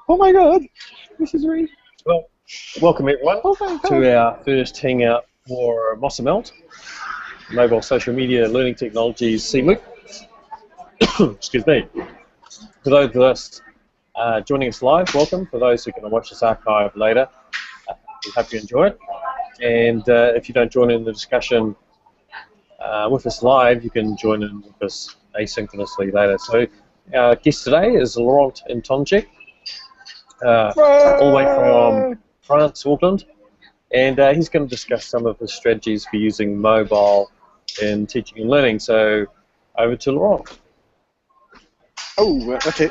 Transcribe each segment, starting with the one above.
Oh my God, this is really... Well, welcome everyone to our first Hangout for Mossamelt, Mobile Social Media Learning Technologies CMOOC. Excuse me. For those of us joining us live, welcome. For those who can watch this archive later, we hope you enjoy it. And if you don't join in the discussion with us live, you can join in with us asynchronously later. So our guest today is Laurent and Antonczak, all the way from France, Auckland, and he's going to discuss some of his strategies for using mobile in teaching and learning. So over to Laurent. Oh, okay.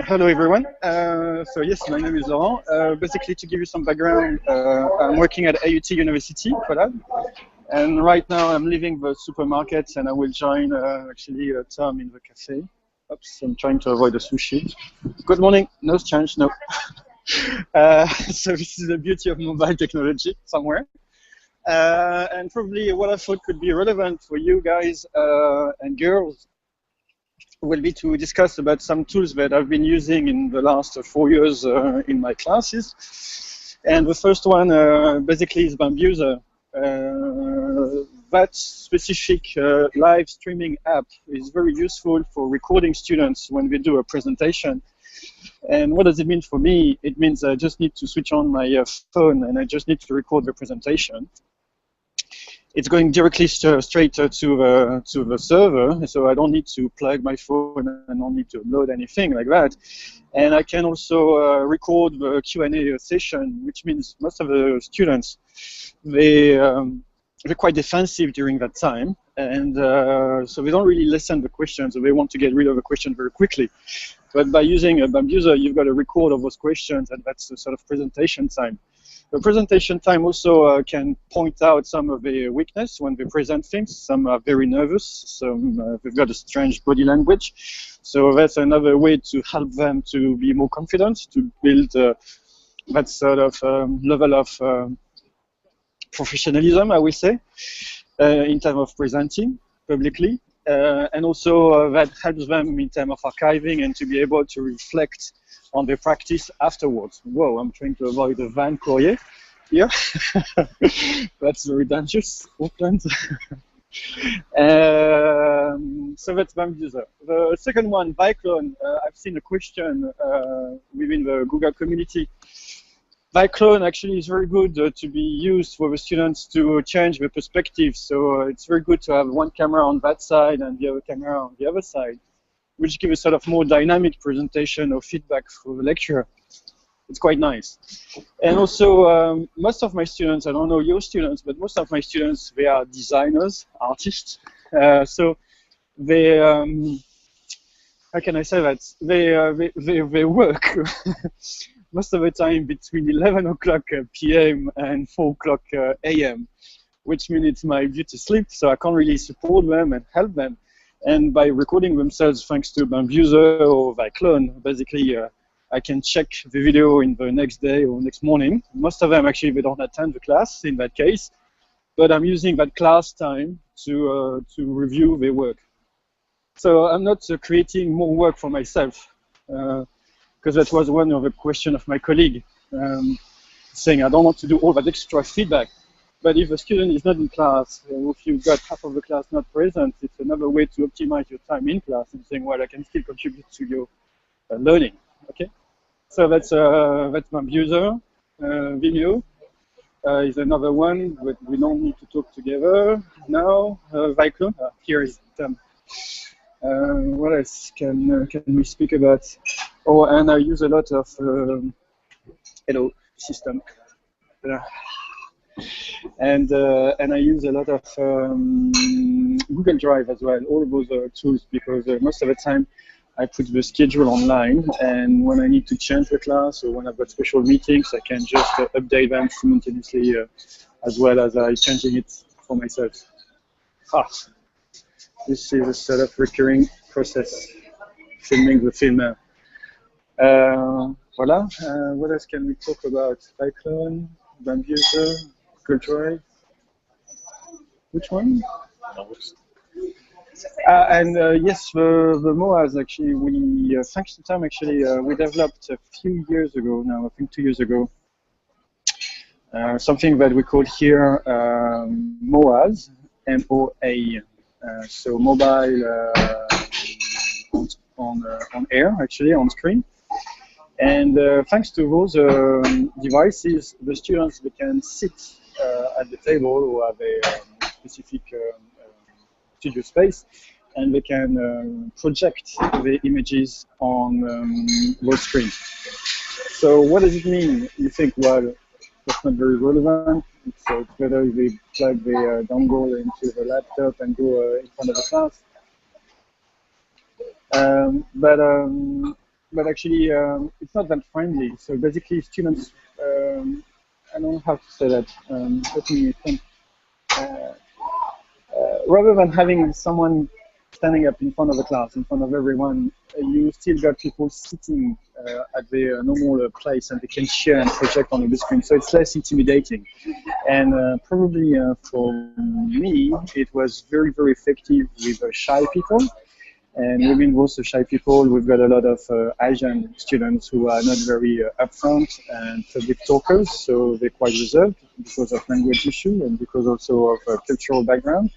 Hello, everyone. So yes, my name is Laurent. Basically, to give you some background, I'm working at AUT University, and right now I'm leaving the supermarket, and I will join actually Tom in the cafe. Oops, I'm trying to avoid the sushi. Good morning. No change, no. So this is the beauty of mobile technology somewhere. And probably what I thought could be relevant for you guys and girls will be to discuss about some tools that I've been using in the last 4 years in my classes. And the first one basically is Bambuser. That specific live streaming app is very useful for recording students when we do a presentation. And what does it mean for me? It means I just need to switch on my phone and I just need to record the presentation. It's going directly straight to the server, so I don't need to plug my phone and I don't need to upload anything like that. And I can also record the Q&A session, which means most of the students, they're quite defensive during that time, and so they don't really listen to the questions, so they want to get rid of the question very quickly. But by using a Bambuser, you've got a record of those questions, and that's the sort of presentation time. The presentation time also can point out some of the weakness when they present things. Some are very nervous, some they've got a strange body language. So that's another way to help them to be more confident, to build that sort of level of professionalism, I will say, in terms of presenting publicly. And also that helps them in terms of archiving and to be able to reflect on their practice afterwards. Whoa, I'm trying to avoid the van courier here. That's very dangerous, Auckland. So that's Bambuser. The second one, Viclone. I've seen a question within the Google community. Viclone actually is very good to be used for the students to change the perspective. So it's very good to have one camera on that side and the other camera on the other side, which gives a sort of more dynamic presentation or feedback for the lecturer. It's quite nice. And also, most of my students, I don't know your students, but most of my students, they are designers, artists. So they, how can I say that? They work most of the time between 11 o'clock p.m. and 4 o'clock a.m., which means it's my due to sleep, so I can't really support them and help them. And by recording themselves thanks to Bambuser or Viclone, basically I can check the video in the next day or next morning. Most of them actually they don't attend the class in that case, but I'm using that class time to review their work. So I'm not creating more work for myself, because that was one of the questions of my colleague, saying I don't want to do all that extra feedback. But if a student is not in class, or if you've got half of the class not present, it's another way to optimize your time in class and saying, well, I can still contribute to your learning. Okay, so that's Bambuser. Vimeo is another one, but we don't need to talk together now. Viclone, here is Tom. What else can we speak about? Oh, and I use a lot of hello system. And I use a lot of Google Drive as well, all those tools, because most of the time I put the schedule online, and when I need to change the class or when I've got special meetings, I can just update them simultaneously as well as I changing it for myself. This is a sort of recurring process, filming the film now. Voila. What else can we talk about? Viclone, Bambuser, Google Drive. Which one? Yes, the MOAs actually, we thanks to Tom actually, we developed a few years ago now, I think 2 years ago, something that we call here MOAs, M-O-A, so mobile on air actually on screen. And thanks to those devices, the students they can sit at the table or have a specific studio space, and they can project the images on those screens. So what does it mean? You think, well, that's not very relevant. It's better if they plug the dongle into the laptop and go in front of the class. But actually, it's not that friendly. So basically, students, I don't know how to say that. Let me think. Rather than having someone standing up in front of the class, in front of everyone, you still got people sitting at their normal place, and they can share and project on the screen. So it's less intimidating. And probably for me, it was very, very effective with shy people. And within those shy people, we've got a lot of Asian students who are not very upfront and public talkers, so they're quite reserved because of language issue and because also of cultural background.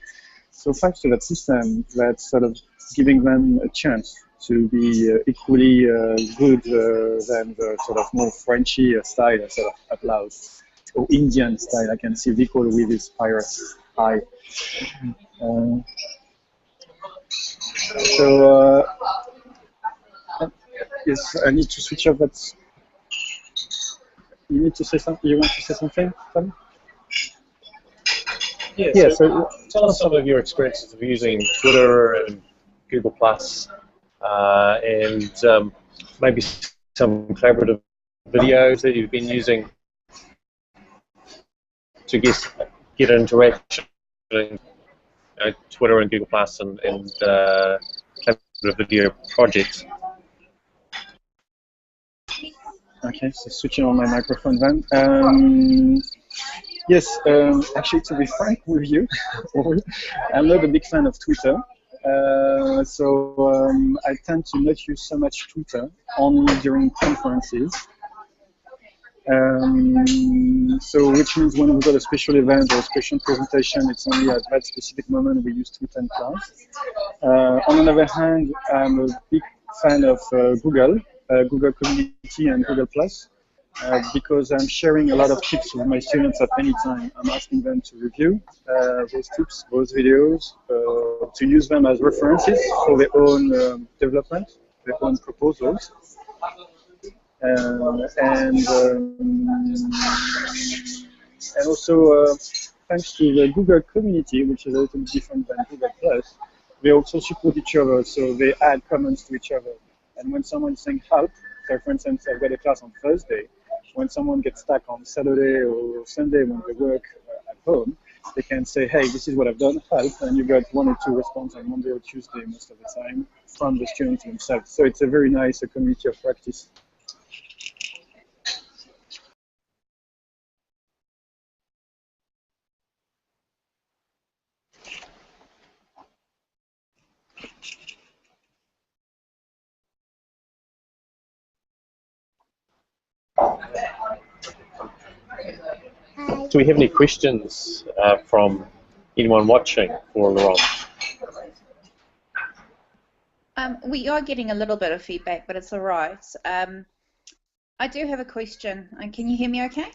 So thanks to that system, that's sort of giving them a chance to be equally good than the sort of more Frenchy style sort of applause, or Indian style. I can see Vico with his pirate eye. So yes, I need to switch off that. You need to say something. You want to say something, Tom? Yeah. So tell us some of your experiences of using Twitter and Google Plus, and maybe some collaborative videos that you've been using to get interaction. Twitter and Google Plus and collaborative video projects. Okay, so switching on my microphone then. Yes, actually, to be frank with you, I'm not a big fan of Twitter. So I tend to not use so much Twitter, only during conferences. So which means when we've got a special event or a special presentation, it's only at that specific moment we use Twitter in class. On the other hand, I'm a big fan of Google Community and Google Plus, because I'm sharing a lot of tips with my students at any time. I'm asking them to review those tips, those videos, to use them as references for their own development, their own proposals. And also, thanks to the Google community, which is a little different than Google Plus, they also support each other, so they add comments to each other. And when someone's saying help, so for instance, I've got a class on Thursday, when someone gets stuck on Saturday or Sunday when they work at home, they can say, hey, this is what I've done, help, and you got 1 or 2 responses on Monday or Tuesday most of the time from the students themselves. So it's a very nice community of practice. Do we have any questions from anyone watching for Laurent? We are getting a little bit of feedback, but it's all right. I do have a question. Can you hear me okay?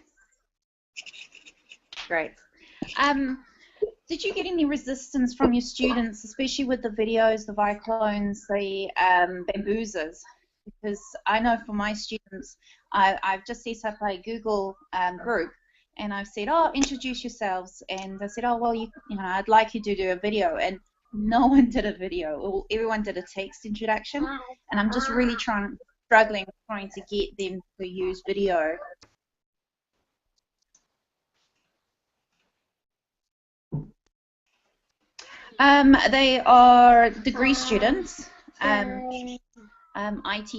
Great. Did you get any resistance from your students, especially with the videos, the Viclones, the Bamboozers? Because I know for my students, I've just set up a Google group, and I've said, oh, introduce yourselves, and I said, oh, well, you know, I'd like you to do a video, and no one did a video. Everyone did a text introduction, and I'm just really struggling trying to get them to use video. They are degree students, IT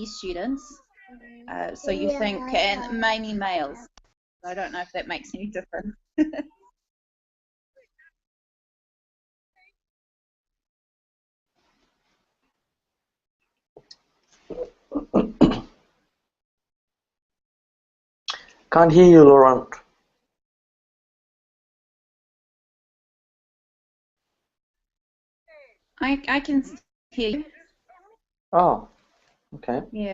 students, so you think, and mainly males. I don't know if that makes any difference. Can't hear you, Laurent. I can hear you. Oh, okay. Yeah.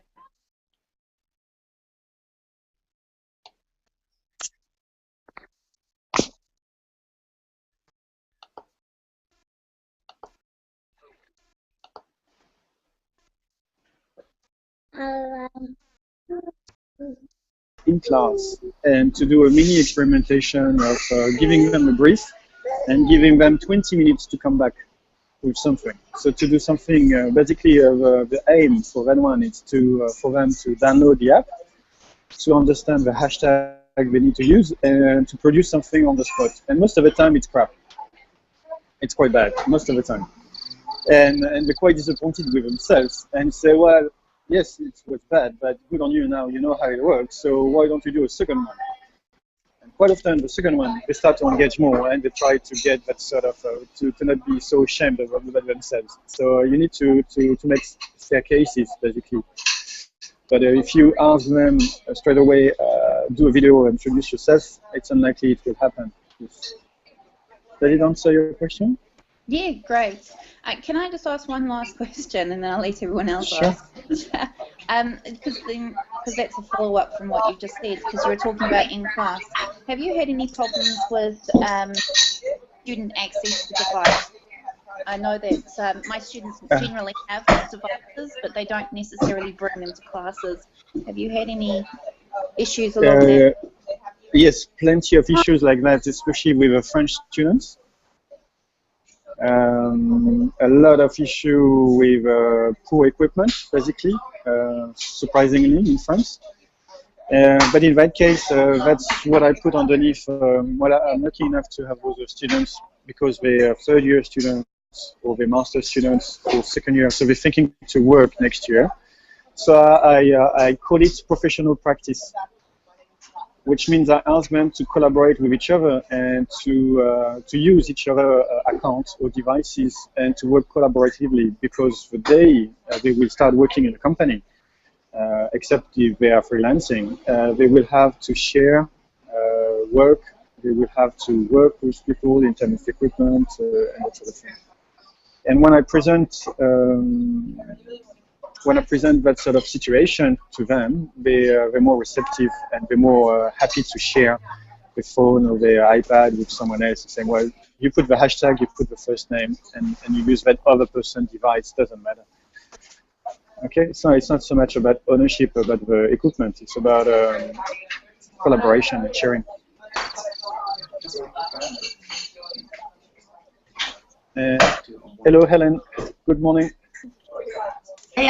In class and to do a mini experimentation of giving them a brief and giving them 20 minutes to come back with something. So to do something, basically the aim for that one is to for them to download the app, to understand the hashtag they need to use, and to produce something on the spot. And most of the time it's crap. It's quite bad, most of the time. And they're quite disappointed with themselves and say, well, yes, it was bad, but good on you now, you know how it works, so why don't you do a second one? And quite often, the second one, they start to engage more and they try to get that sort of, to not be so ashamed of themselves. So you need to make fair cases, basically. But if you ask them straight away, do a video, introduce yourself, it's unlikely it will happen. Did it answer your question? Yeah, great. Can I just ask one last question, and then I'll let everyone else Sure. ask? Because that's a follow-up from what you just said, because you were talking about in class. Have you had any problems with student access to device? I know that my students generally have devices, but they don't necessarily bring them to classes. Have you had any issues along that? Yes, plenty of issues like that, especially with French students. A lot of issue with poor equipment, basically, surprisingly in France. But in that case, that's what I put underneath. Well, I'm lucky enough to have those students because they are third-year students or they're master students or second year, so they're thinking to work next year. So I call it professional practice, which means I ask them to collaborate with each other and to use each other accounts or devices and to work collaboratively, because the day they will start working in a company, except if they are freelancing, they will have to share work, they will have to work with people in terms of equipment and that sort of thing. And when I present that sort of situation to them, they're more receptive and they're more happy to share the phone or their iPad with someone else and saying, well, you put the hashtag, you put the first name, and you use that other person's device, doesn't matter. Okay, so it's not so much about ownership about the equipment, it's about collaboration and sharing. Hello, Helen. Good morning. Hey,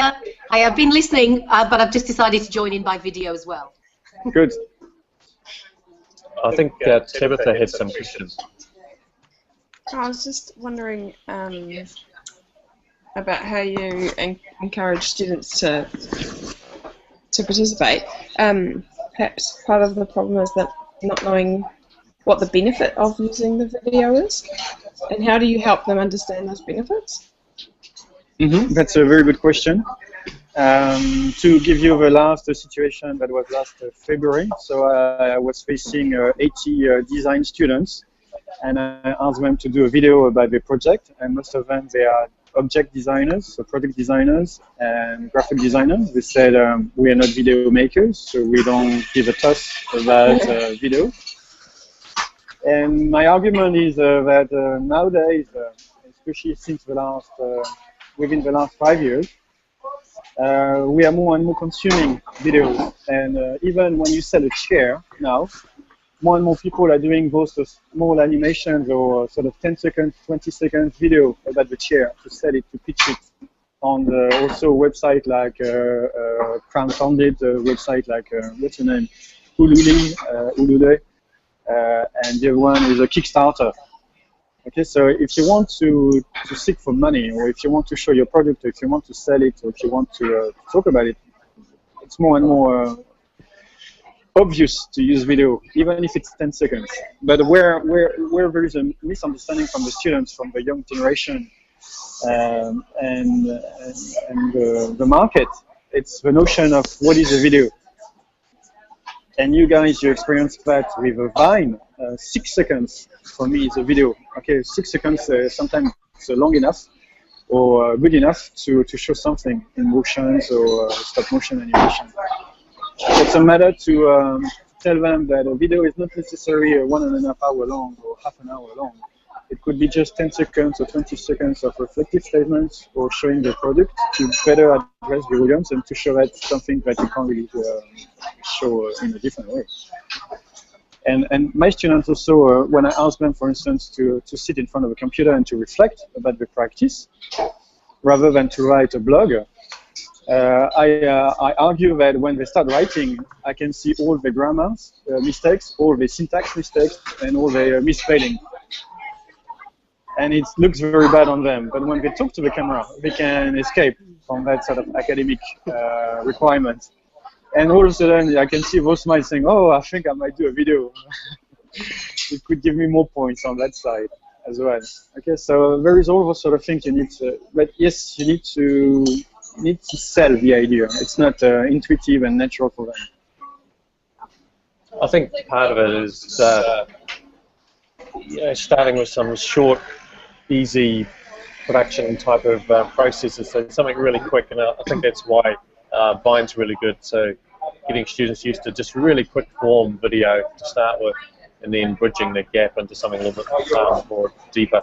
I've been listening, but I've just decided to join in by video as well. Good. I think Tabitha had some questions. I was just wondering about how you encourage students to participate. Perhaps part of the problem is that not knowing what the benefit of using the video is, and how do you help them understand those benefits? That's a very good question. To give you the last situation that was last February, so I was facing 80 design students, and I asked them to do a video about their project, and most of them, they are object designers, so product designers and graphic designers. They said, we are not video makers, so we don't give a toss about video. And my argument is that nowadays, especially since the last, within the last 5 years, we are more and more consuming videos. And even when you sell a chair now, more and more people are doing those small animations or sort of 10 seconds, 20 seconds video about the chair to sell it, to pitch it on the also website like crowdfunded website like, what's the name? Ulule. And the other one is a Kickstarter. Okay, so if you want to seek for money, or if you want to show your product, or if you want to sell it, or if you want to talk about it, it's more and more obvious to use video, even if it's 10 seconds. But where there is a misunderstanding from the students, from the young generation, and the market, it's the notion of what is a video. And you guys, you experience that with a Vine. 6 seconds for me is a video. Okay, 6 seconds sometimes it's long enough or good enough to show something in motions or stop motion animation. It's a matter to tell them that a video is not necessarily 1.5 hours long or half an hour long. It could be just 10 seconds or 20 seconds of reflective statements or showing the product to better address the audience and to show that something that you can't really show in a different way. And my students also, when I ask them, for instance, to sit in front of a computer and to reflect about the practice, rather than to write a blog, I argue that when they start writing, I can see all the grammar mistakes, all the syntax mistakes, and all the misspelling. And it looks very bad on them. But when they talk to the camera, they can escape from that sort of academic requirement. And all of a sudden, I can see those smiles saying, "Oh, I think I might do a video." It could give me more points on that side as well. Okay, so there is all those sort of things you need to. But yes, you need to sell the idea. It's not intuitive and natural for them. I think part of it is starting with some short, easy production type of processes. So something really quick, and I think that's why Vine's really good. So getting students used to just really quick form video to start with, and then bridging the gap into something a little bit more deeper.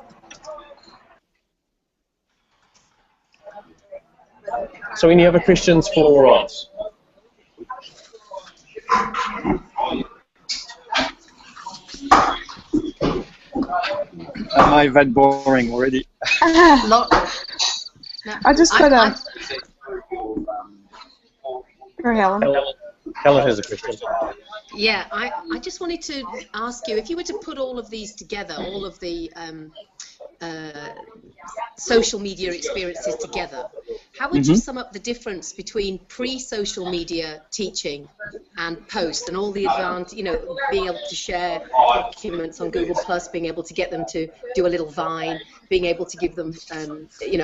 So any other questions for Laurent? Am I that boring already? No, I just got Helen has a question. yeah, I just wanted to ask you, if you were to put all of these together, all of the social media experiences together, how would you sum up the difference between pre-social media teaching and post, and all the advanced, being able to share documents on Google+, being able to get them to do a little Vine, being able to give them,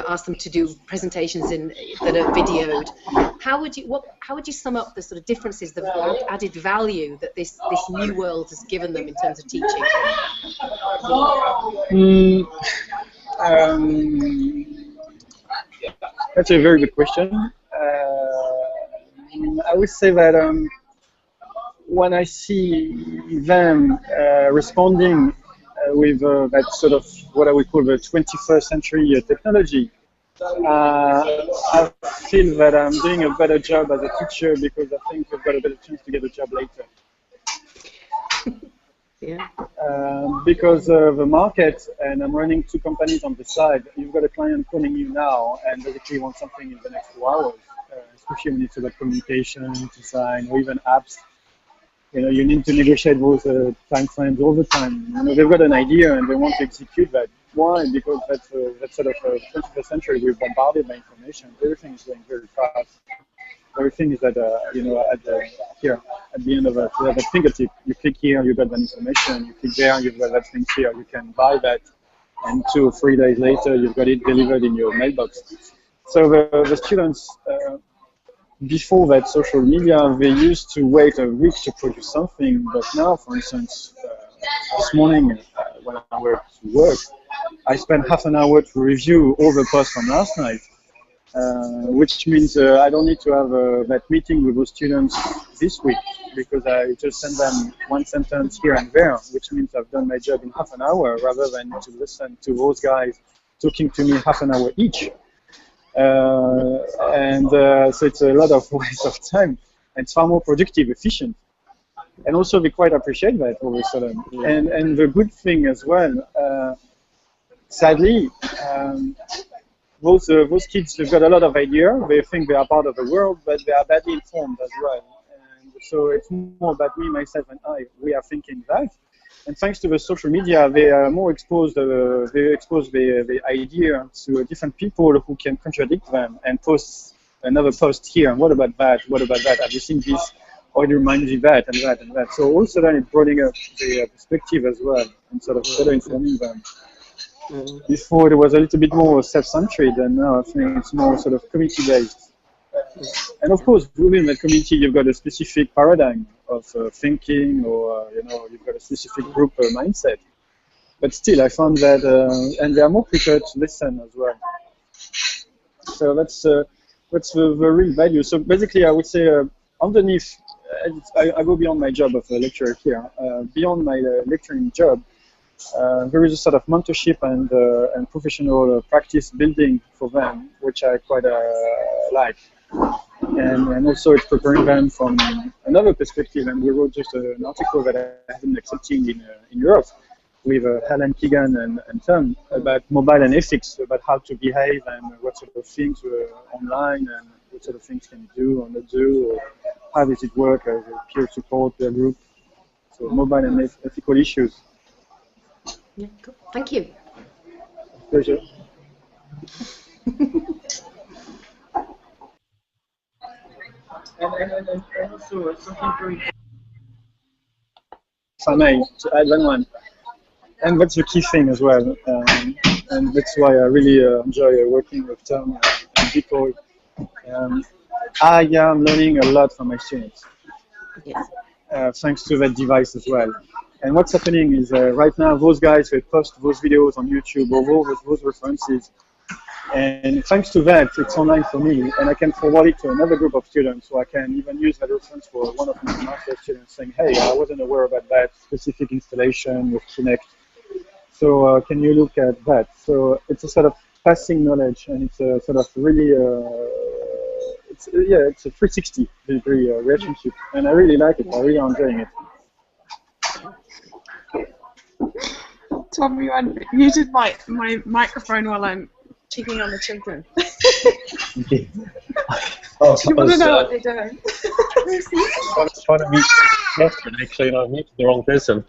ask them to do presentations that are videoed. How would you sum up the sort of differences, the added value that this new world has given them in terms of teaching? That's a very good question. I would say that when I see them responding with that sort of what I would call the 21st century technology, I feel that I'm doing a better job as a teacher because I think I've got a better chance to get a job later. Yeah. Because the market, and I'm running 2 companies on the side, you've got a client calling you now and basically wants something in the next 2 hours, especially when it's about communication, design, or even apps. You need to negotiate those time frames all the time. They've got an idea and they want to execute that. Why? Because that's sort of 21st century. We're bombarded by information. Everything is going very fast. Everything is at here at the end of a fingertip. You click here, you got that information. You click there, you've got that thing here. You can buy that, and 2 or 3 days later, you've got it delivered in your mailbox. So the students, before that social media, they used to wait a week to produce something. But now, for instance, this morning when I went to work, I spent half an hour to review all the posts from last night. Which means I don't need to have that meeting with those students this week because I just send them one sentence here and there, which means I've done my job in half an hour rather than to listen to those guys talking to me half an hour each. So it's a lot of waste of time. It's far more productive, efficient. And also they quite appreciate that all of a sudden. And the good thing as well, sadly, those kids, they've got a lot of idea. They think they are part of the world, but they are badly informed as well. And so it's more about me, myself, and I. We are thinking that. And thanks to the social media, they are more exposed. They expose the idea to different people who can contradict them and post another post here. And what about that? What about that? Have you seen this? Or it reminds you that and that and that. So all of a sudden, it's broadening up the perspective as well and sort of better informing them. Before it was a little bit more self-centered, and now I think it's more sort of community-based. And of course, within that community, you've got a specific paradigm of thinking, or you've got a specific group mindset. But still, I found that, and they are more prepared to listen as well. So that's the real value. So basically, I would say underneath, I go beyond my job of a lecturer here. Beyond my lecturing job, there is a sort of mentorship and professional practice building for them, which I quite like. And also it's preparing them from another perspective. And we wrote just an article that I have been accepting in Europe with Helen Keegan and Tom about mobile and ethics, about how to behave and what sort of things online and what sort of things can you do or not do, or how does it work as a peer support, peer group. So mobile and ethical issues. Yeah, cool. Thank you. Pleasure. and also something very important, if I may, to add one. And that's the key thing as well. And that's why I really enjoy working with Tom and people. I am learning a lot from my students, Yes. thanks to that device as well. And what's happening is right now, those guys will post those videos on YouTube or those references. And thanks to that, it's online for me, and I can forward it to another group of students, so I can even use that reference for one of my master's students saying, hey, I wasn't aware about that specific installation with Kinect. So can you look at that? So it's a sort of passing knowledge, and it's a sort of really, it's a 360-degree relationship, and I really like it. I'm really enjoying it. Tommy, I muted my microphone while I'm checking on the children. Okay. Oh, Do you want to know what they're doing? I was trying to mute Catherine, actually, and I muted the wrong person.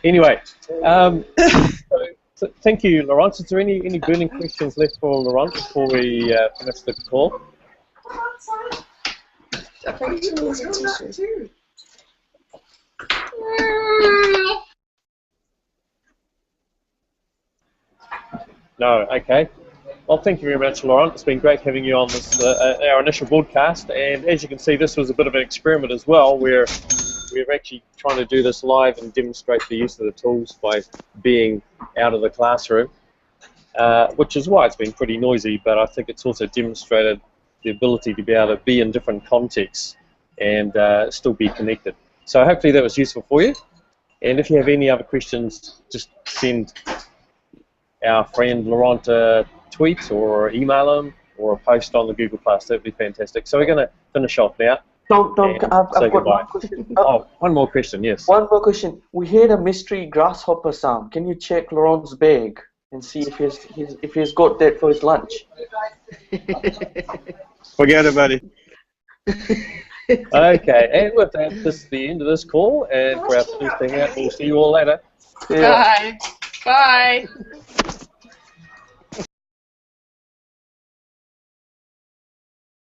Anyway, so thank you, Laurent. Is there any burning questions left for Laurent before we finish the call? I think she needs a tissue. No, okay. Well, thank you very much, Laurent. It's been great having you on this our initial broadcast, and as you can see, this was a bit of an experiment as well, where we're actually trying to do this live and demonstrate the use of the tools by being out of the classroom, which is why it's been pretty noisy, but I think it's also demonstrated the ability to be able to be in different contexts and still be connected. So hopefully that was useful for you, and if you have any other questions, just send our friend Laurent a tweet or email him or a post on the Google+. That'd be fantastic. So we're going to finish off now. I've got one question. One more question, yes. One more question. We heard a mystery grasshopper sound. Can you check Laurent's bag and see if he's got that for his lunch? Forget about it. Okay, and with that, this is the end of this call, and for our first hangout, we'll see you all later. Bye. Bye.